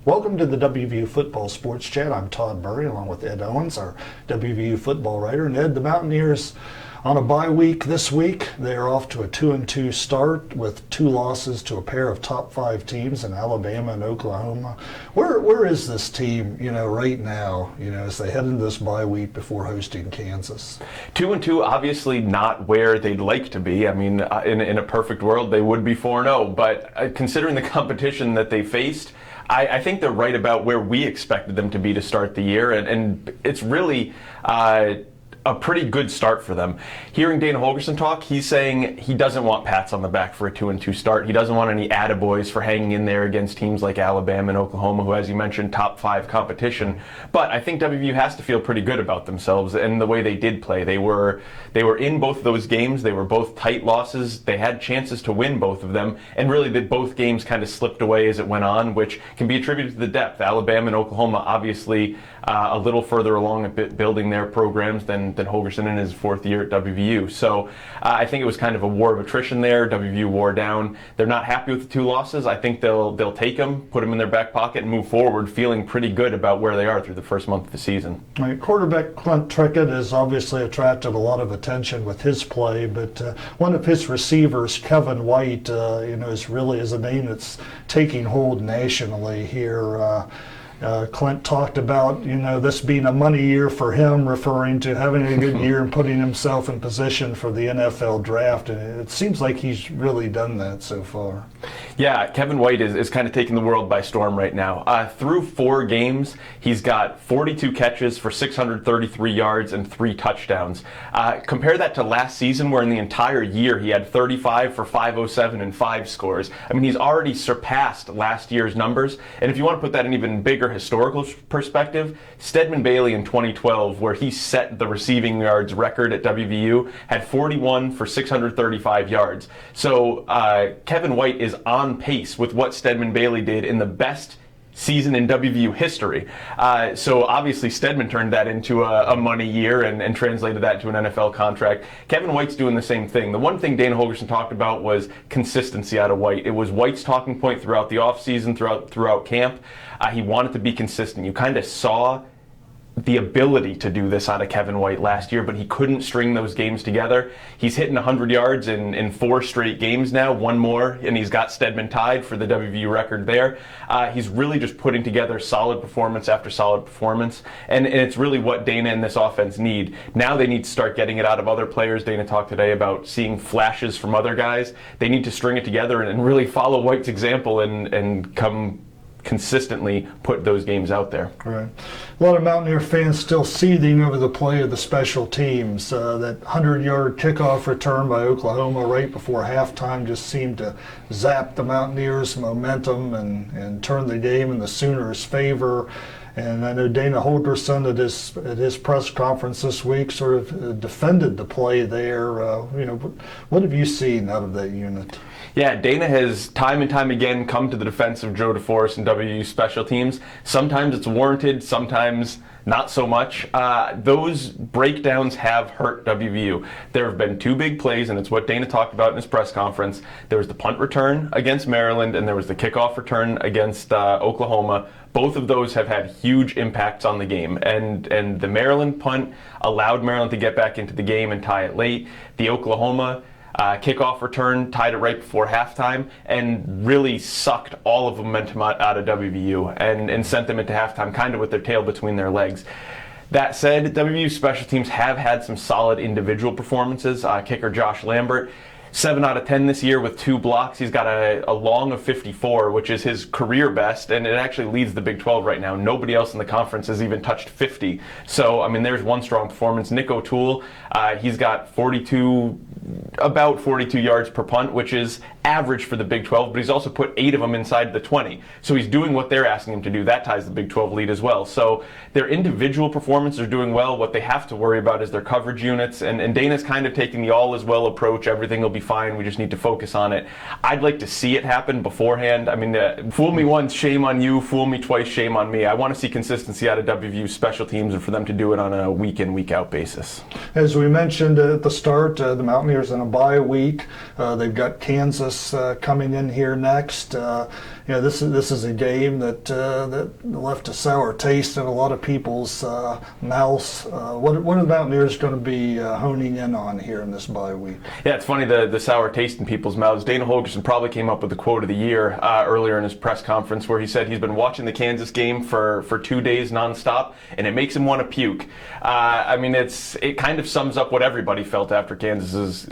Welcome to the WVU Football Sports Chat. I'm Todd Murray, along with Ed Owens, our WVU football writer. And Ed, the Mountaineers on a bye week this week. They're off to a 2-2 start with 2 losses to a pair of top 5 teams in Alabama and Oklahoma. Where is this team, right now, as they head into this bye week before hosting Kansas? 2-2, obviously not where they'd like to be. I mean, in a perfect world, they would be 4-0. But considering the competition that they faced, I think they're right about where we expected them to be to start the year, and it's really a pretty good start for them. Hearing Dana Holgorsen talk, he's saying he doesn't want pats on the back for a 2-2 start. He doesn't want any attaboys for hanging in there against teams like Alabama and Oklahoma, who, as you mentioned, top 5 competition. But I think WVU has to feel pretty good about themselves and the way they did play. They were in both of those games. They were both tight losses. They had chances to win both of them, and really both games kind of slipped away as it went on, which can be attributed to the depth. Alabama and Oklahoma obviously a little further along at building their programs than Holgorsen in his 4th year at WVU. So I think it was kind of a war of attrition there. WVU wore down. They're not happy with the 2 losses. I think they'll take them, put them in their back pocket, and move forward, feeling pretty good about where they are through the first month of the season. Quarterback Clint Trickett has obviously attracted a lot of attention with his play, but one of his receivers, Kevin White, is a name that's taking hold nationally here. Clint talked about, this being a money year for him, referring to having a good year and putting himself in position for the NFL draft. And it seems like he's really done that so far. Yeah, Kevin White is kind of taking the world by storm right now. Through 4 games, he's got 42 catches for 633 yards and 3 touchdowns. Compare that to last season, where in the entire year he had 35 for 507 and 5 scores. I mean, he's already surpassed last year's numbers. And if you want to put that in even bigger historical perspective, Stedman Bailey in 2012, where he set the receiving yards record at WVU, had 41 for 635 yards. So Kevin White is on pace with what Stedman Bailey did in the best season in WVU history. So obviously Stedman turned that into a money year and translated that to an NFL contract. Kevin White's doing the same thing. The one thing Dana Holgorsen talked about was consistency out of White. It was White's talking point throughout the offseason, throughout camp. He wanted to be consistent. You kind of saw the ability to do this out of Kevin White last year, but he couldn't string those games together. He's hitting 100 yards in 4 straight games now, 1 more, and he's got Stedman tied for the WVU record there. He's really just putting together solid performance after solid performance, and it's really what Dana and this offense need. Now they need to start getting it out of other players. Dana talked today about seeing flashes from other guys. They need to string it together and really follow White's example and come consistently put those games out there. Right. A lot of Mountaineer fans still seething over the play of the special teams. That 100-yard kickoff return by Oklahoma right before halftime just seemed to zap the Mountaineers' momentum and turn the game in the Sooners' favor. And I know Dana Holgorsen at his press conference this week sort of defended the play there. What have you seen out of that unit? Yeah, Dana has time and time again come to the defense of Joe DeForest and WVU special teams. Sometimes it's warranted, sometimes not so much. Those breakdowns have hurt WVU. There have been 2 big plays, and it's what Dana talked about in his press conference. There was the punt return against Maryland, and there was the kickoff return against Oklahoma. Both of those have had huge impacts on the game. And the Maryland punt allowed Maryland to get back into the game and tie it late. The Oklahoma kickoff return tied it right before halftime and really sucked all of the momentum out of WVU and sent them into halftime kind of with their tail between their legs. That said, WVU special teams have had some solid individual performances. Kicker Josh Lambert, 7 out of 10 this year with 2 blocks. He's got a long of 54, which is his career best, and it actually leads the Big 12 right now. Nobody else in the conference has even touched 50. So, I mean, there's one strong performance. Nick O'Toole, he's got about 42 yards per punt, which is average for the Big 12, but he's also put 8 of them inside the 20. So he's doing what they're asking him to do. That ties the Big 12 lead as well. So their individual performances are doing well. What they have to worry about is their coverage units, and Dana's kind of taking the all-is-well approach. Everything will be fine. We just need to focus on it. I'd like to see it happen beforehand. I mean, fool me once, shame on you. Fool me twice, shame on me. I want to see consistency out of WVU special teams and for them to do it on a week-in, week-out basis. As we mentioned at the start, the Mountaineers in a bye week. They've got Kansas coming in here next. this is a game that left a sour taste in a lot of people's mouths. What are the Mountaineers going to be honing in on here in this bye week? Yeah, it's funny, the sour taste in people's mouths. Dana Holgerson probably came up with the quote of the year earlier in his press conference, where he said he's been watching the Kansas game for 2 days nonstop, and it makes him want to puke. I mean, it kind of sums up what everybody felt after Kansas's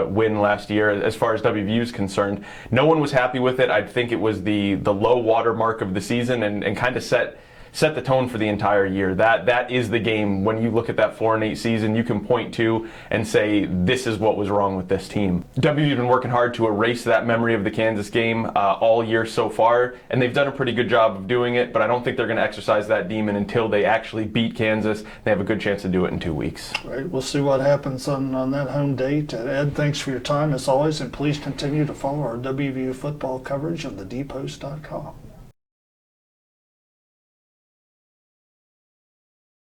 win last year, as far as WVU is concerned. No one was happy with it. I think it was the low water mark of the season, and kind of set the tone for the entire year. That is the game. When you look at that 4-8 season, you can point to and say, this is what was wrong with this team. WVU's been working hard to erase that memory of the Kansas game all year so far, and they've done a pretty good job of doing it, but I don't think they're going to exercise that demon until they actually beat Kansas. They have a good chance to do it in 2 weeks. Right, we'll see what happens on that home date. Ed, thanks for your time as always, and please continue to follow our WVU football coverage of thedpost.com.